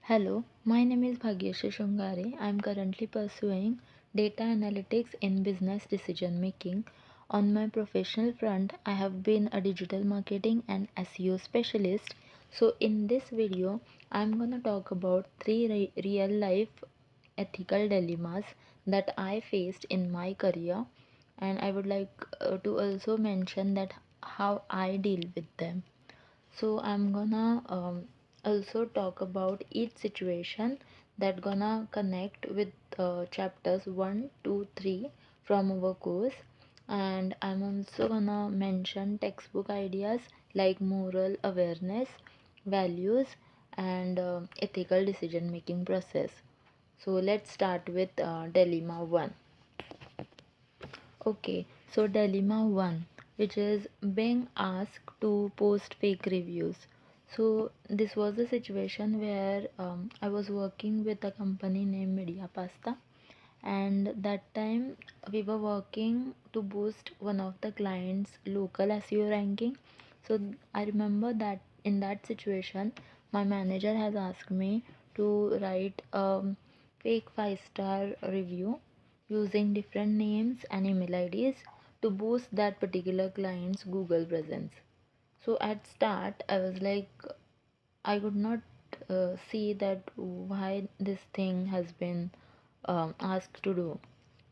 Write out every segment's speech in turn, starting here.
Hello, my name is Bhagyashree Shungare. I am currently pursuing data analytics in business decision making. On my professional front, I have been a digital marketing and SEO specialist. So, in this video, I am going to talk about three real life ethical dilemmas that I faced in my career, and I would like to also mention that how I deal with them. So I'm gonna also talk about each situation that gonna connect with chapters 1 2 3 from our course, and I'm also gonna mention textbook ideas like moral awareness, values, and ethical decision making process. So let's start with dilemma 1. Okay, so dilemma one, which is being asked to post fake reviews. So this was a situation where I was working with a company named Media Pasta, and that time we were working to boost one of the clients' local SEO ranking. So I remember that in that situation, my manager has asked me to write a fake 5-star review using different names and email IDs to boost that particular client's Google presence. So at start, I was like, I could not see that why this thing has been asked to do.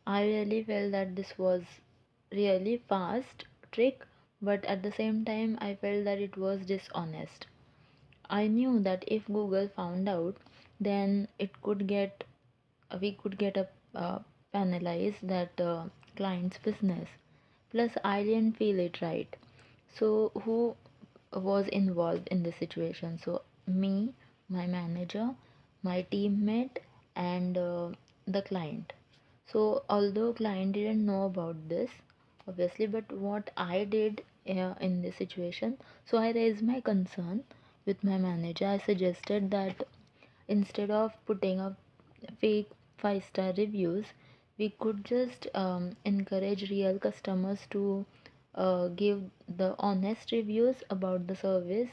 I really felt that this was really fast trick, but at the same time, I felt that it was dishonest. I knew that if Google found out, then it could get we could get a penalize that client's business. Plus, I didn't feel it right. So, who was involved in this situation? So, me, my manager, my teammate, and the client. So, although client didn't know about this, obviously, but what I did in this situation, so I raised my concern with my manager. I suggested that instead of putting up fake 5-star reviews, we could just encourage real customers to give the honest reviews about the service.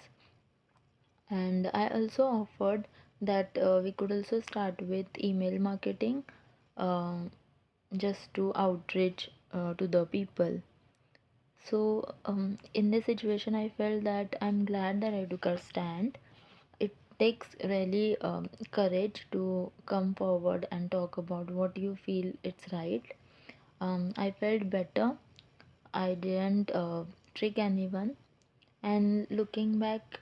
And I also offered that we could also start with email marketing, um, just to outreach to the people. So in this situation, I felt that I'm glad that I took a stand. It takes really courage to come forward and talk about what you feel it's right. I felt better. I didn't trick anyone. And looking back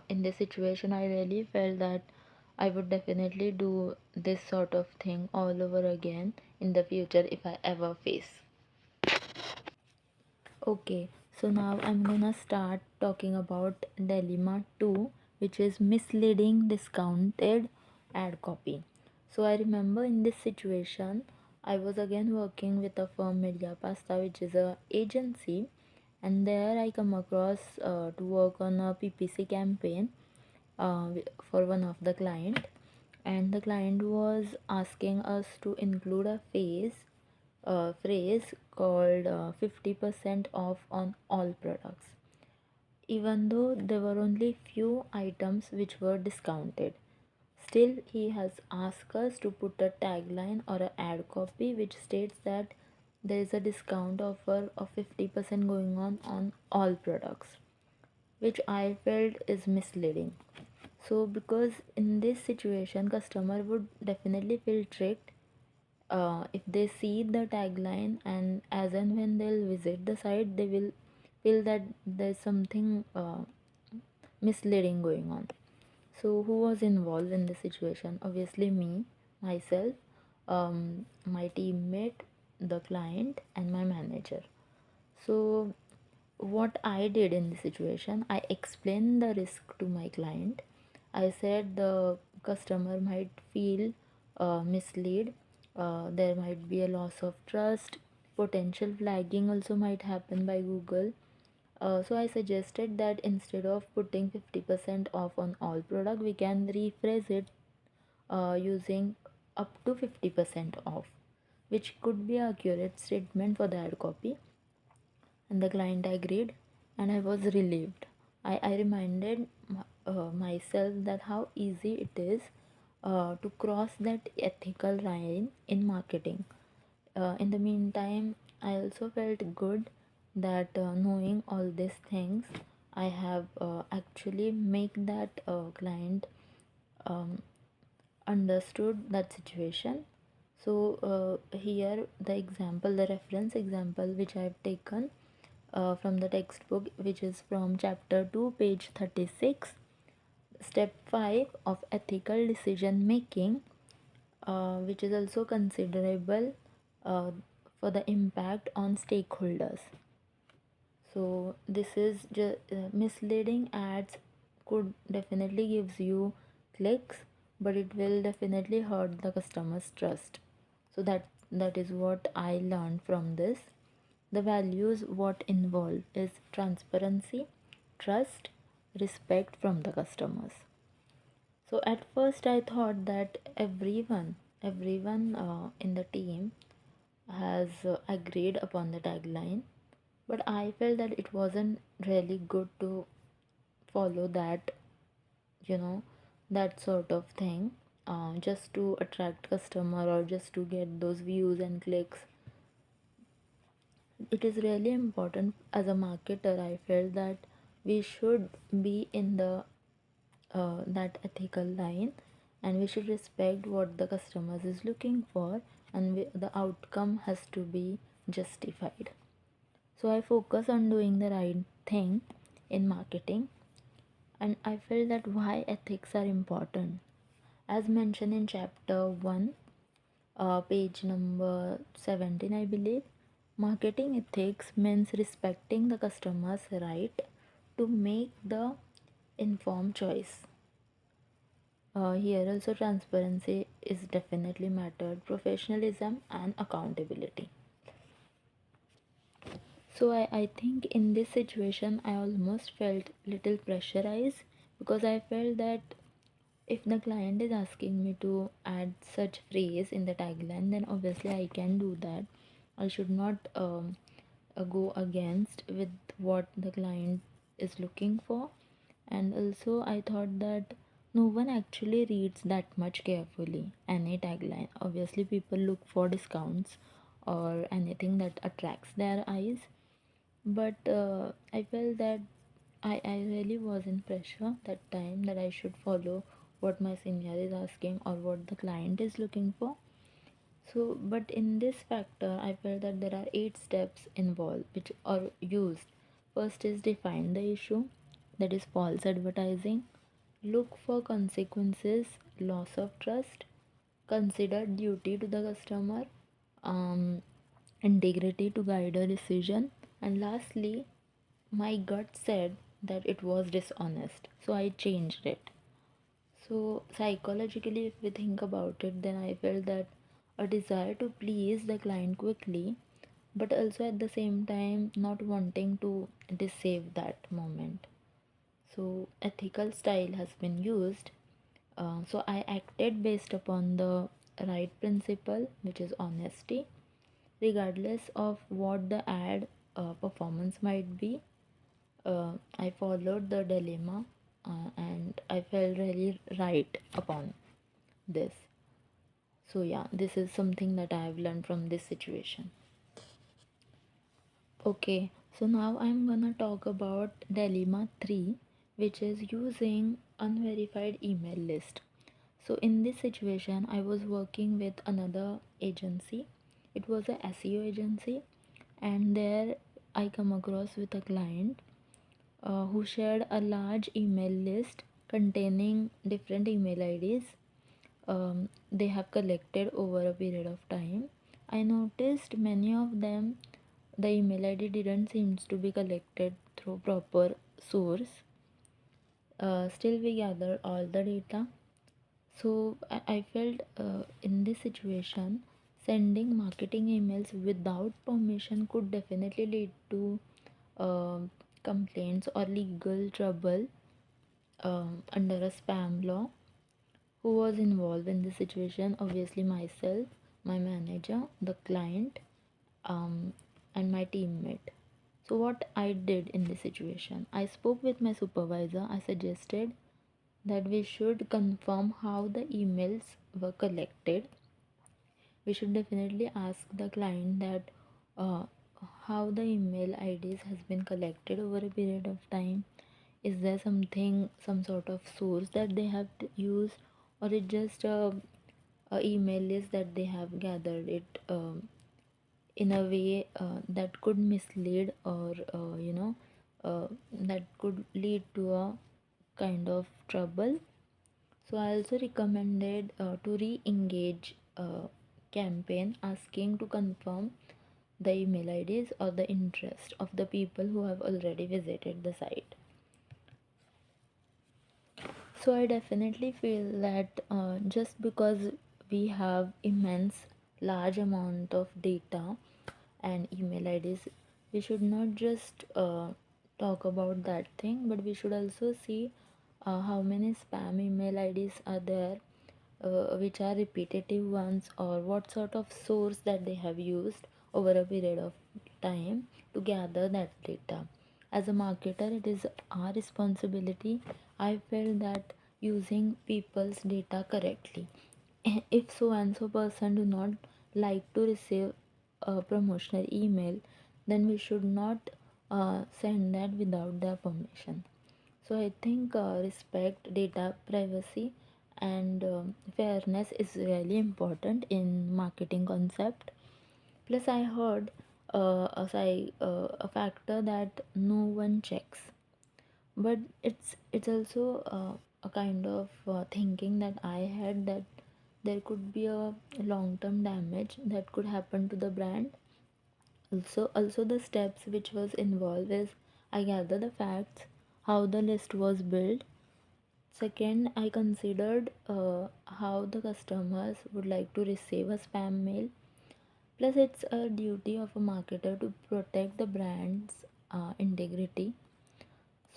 in this situation, I really felt that I would definitely do this sort of thing all over again in the future if I ever face. Okay, so now I'm gonna start talking about dilemma 2, which is misleading discounted ad copy. So I remember in this situation, I was again working with a firm Media Pasta, which is a agency, and there I come across to work on a PPC campaign for one of the client, and the client was asking us to include a phrase called 50% off on all products, even though there were only few items which were discounted. Still, he has asked us to put a tagline or an ad copy which states that there is a discount offer of 50% going on all products, which I felt is misleading. So, because in this situation, customer would definitely feel tricked if they see the tagline, and as and when they'll visit the site, they will feel that there's something misleading going on. So, who was involved in the situation? Obviously, me, myself, my teammate, the client, and my manager. So, what I did in this situation, I explained the risk to my client. I said the customer might feel misled, there might be a loss of trust, potential flagging also might happen by Google. So I suggested that instead of putting 50% off on all product, we can rephrase it using up to 50% off, which could be a accurate statement for the ad copy. And the client agreed, and I was relieved. I reminded myself that how easy it is to cross that ethical line in marketing. In the meantime, I also felt good that knowing all these things, I have actually make that client um, understood that situation. So here the example, the reference example which I have taken from the textbook, which is from chapter 2, page 36, step 5 of ethical decision making, which is also considerable uh, for the impact on stakeholders. So this is just misleading ads could definitely gives you clicks, but it will definitely hurt the customer's trust. So that is what I learned from this. The values what involve is transparency, trust, respect from the customers. So at first I thought that everyone in the team has agreed upon the tagline, but I felt that it wasn't really good to follow that, you know, that sort of thing, just to attract customer or just to get those views and clicks. It is really important as a marketer. I felt that we should be in the that ethical line, and we should respect what the customers is looking for, and the outcome has to be justified. So I focus on doing the right thing in marketing, and I felt that why ethics are important. As mentioned in chapter 1, page number 17, I believe, marketing ethics means respecting the customer's right to make the informed choice. Here also transparency is definitely mattered, professionalism and accountability. So I think in this situation I almost felt little pressurized, because I felt that if the client is asking me to add such phrase in the tagline, then obviously I can do that. I should not go against with what the client is looking for. And also I thought that no one actually reads that much carefully any tagline. Obviously people look for discounts or anything that attracts their eyes, but I felt that I really was in pressure that time that I should follow what my senior is asking or what the client is looking for. So but in this factor I felt that there are 8 steps involved which are used. First is define the issue, that is false advertising. Look for consequences, loss of trust. Consider duty to the customer, um, integrity to guide a decision. And lastly, my gut said that it was dishonest, so I changed it. So, psychologically, if we think about it, then I felt that a desire to please the client quickly, but also at the same time not wanting to deceive that moment. So, ethical style has been used. So, I acted based upon the right principle, which is honesty, regardless of what the ad performance might be. I followed the dilemma, and I felt really right upon this. So, yeah, this is something that I have learned from this situation. Okay, so now I'm gonna talk about dilemma 3, which is using unverified email list. So, in this situation, I was working with another agency. It was a SEO agency, and there I come across with a client who shared a large email list containing different email IDs they have collected over a period of time. I noticed many of them, the email ID didn't seems to be collected through proper source. Still, we gathered all the data. So I felt in this situation, sending marketing emails without permission could definitely lead to complaints or legal trouble under a spam law. Who was involved in this situation? Obviously, myself, my manager, the client, um, and my teammate. So, what I did in this situation, I spoke with my supervisor. I suggested that we should confirm how the emails were collected. We should definitely ask the client that uh, how the email IDs has been collected over a period of time. Is there something, some sort of source that they have used, or it just a email list that they have gathered it in a way that could mislead, or that could lead to a kind of trouble. So I also recommended to re-engage campaign asking to confirm the email IDs or the interest of the people who have already visited the site. So I definitely feel that just because we have immense large amount of data and email IDs, we should not just talk about that thing, but we should also see how many spam email IDs are there, which are repetitive ones, or what sort of source that they have used over a period of time to gather that data. As a marketer, it is our responsibility. I felt that using people's data correctly. If so and so person do not like to receive a promotional email, then we should not send that without their permission. So I think respect, data privacy, and fairness is really important in marketing concept. Plus, I heard a factor that no one checks, but it's also a kind of thinking that I had, that there could be a long term damage that could happen to the brand. Also the steps which was involved is, I gather the facts, how the list was built. Second, I considered how the customers would like to receive a spam mail. Plus, it's a duty of a marketer to protect the brand's integrity.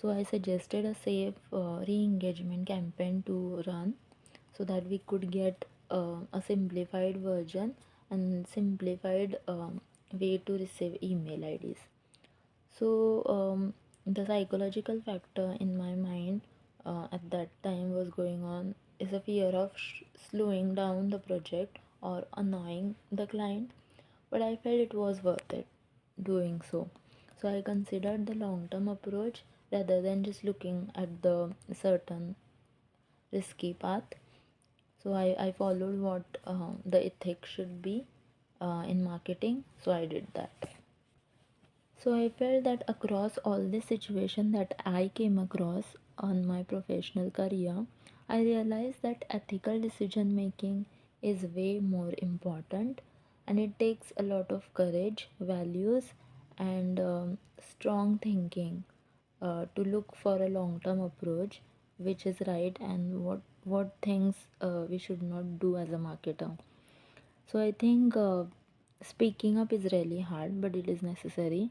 So, I suggested a safe re engagement campaign to run so that we could get a simplified version and simplified way to receive email IDs. So, the psychological factor in my mind at that time was going on is a fear of slowing down the project or annoying the client, but I felt it was worth it doing so. So, I considered the long term approach rather than just looking at the certain risky path. So, I followed what the ethics should be in marketing, so I did that. So I felt that across all the situation that I came across on my professional career, I realized that ethical decision making is way more important, and it takes a lot of courage, values, and strong thinking to look for a long term approach which is right, and what things we should not do as a marketer. So I think speaking up is really hard, but it is necessary.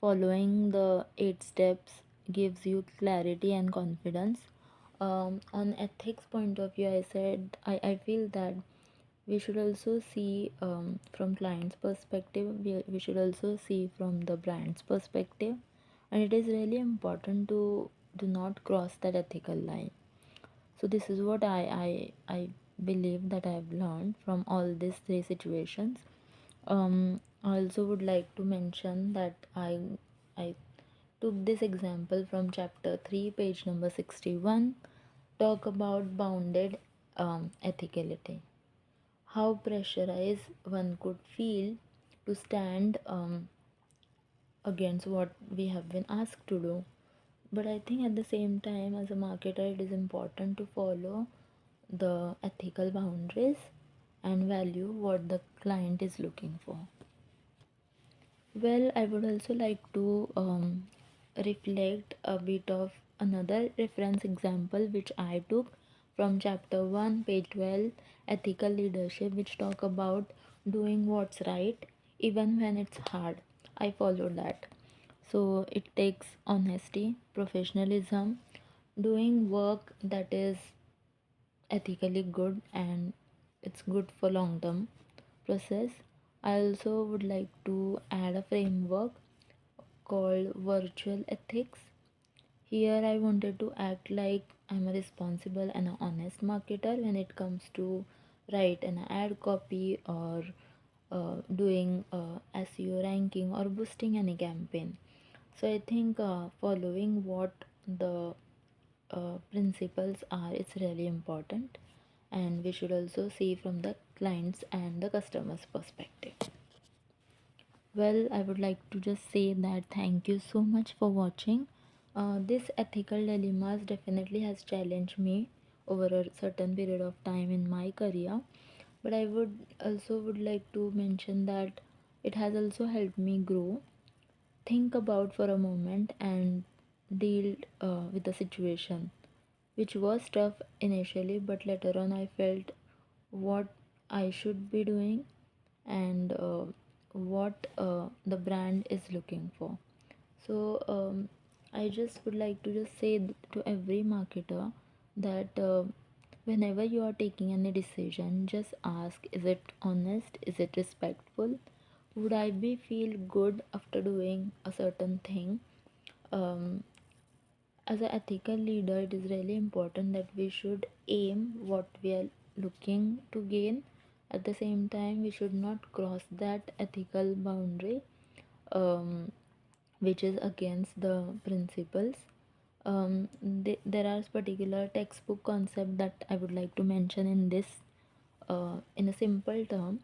Following the 8 steps gives you clarity and confidence. On ethics point of view, I feel that we should also see from client's perspective. We should also see from the brand's perspective, and it is really important to do not cross that ethical line. So this is what I believe that I have learned from all these three situations. I also would like to mention that I took this example from chapter 3, page number 61, talk about bounded ethicality. How pressurized one could feel to stand against what we have been asked to do. But I think at the same time, as a marketer, it is important to follow the ethical boundaries and value what the client is looking for. Well, I would also like to reflect a bit of another reference example which I took from chapter 1, page 12, ethical leadership, which talk about doing what's right even when it's hard. I follow that. So it takes honesty, professionalism, doing work that is ethically good, and it's good for long term process. I also would like to add a framework called virtual ethics. Here I wanted to act like I'm a responsible and an honest marketer when it comes to write an ad copy or doing SEO ranking or boosting any campaign. So I think following what the principles are, it's really important, and we should also see from the clients and the customers perspective. Well, I would like to just say that thank you so much for watching. This ethical dilemmas definitely has challenged me over a certain period of time in my career, but I would also would like to mention that it has also helped me grow. Think about for a moment and deal with the situation, which was tough initially, but later on I felt what I should be doing and what the brand is looking for. So I just would like to just say to every marketer that whenever you are taking any decision, just ask: is it honest? Is it respectful? Would I be feel good after doing a certain thing? Um, as an ethical leader, it is really important that we should aim what we are looking to gain. At the same time, we should not cross that ethical boundary, um, which is against the principles. There are particular textbook concept that I would like to mention in this, in a simple term,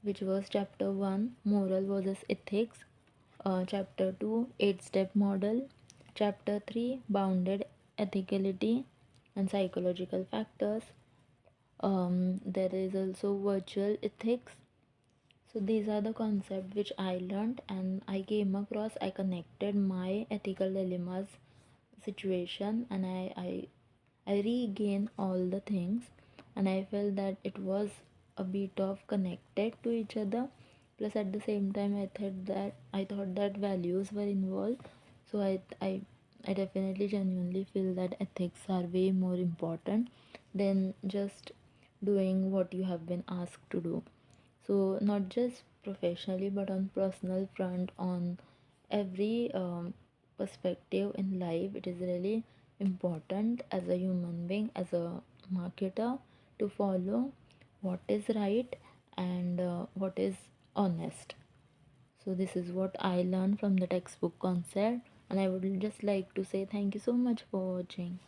which was chapter 1, moral versus ethics, chapter 2, 8-step model, chapter 3, bounded ethicality and psychological factors. There is also virtual ethics. So these are the concepts which I learned and I came across. I connected my ethical dilemmas situation, and I regained all the things, and I felt that it was a bit of connected to each other. Plus at the same time I thought that values were involved. So I definitely genuinely feel that ethics are way more important than just doing what you have been asked to do. So not just professionally but on personal front, on every perspective in life, it is really important as a human being, as a marketer, to follow what is right and what is honest. So this is what I learned from the textbook concept, and I would just like to say thank you so much for watching.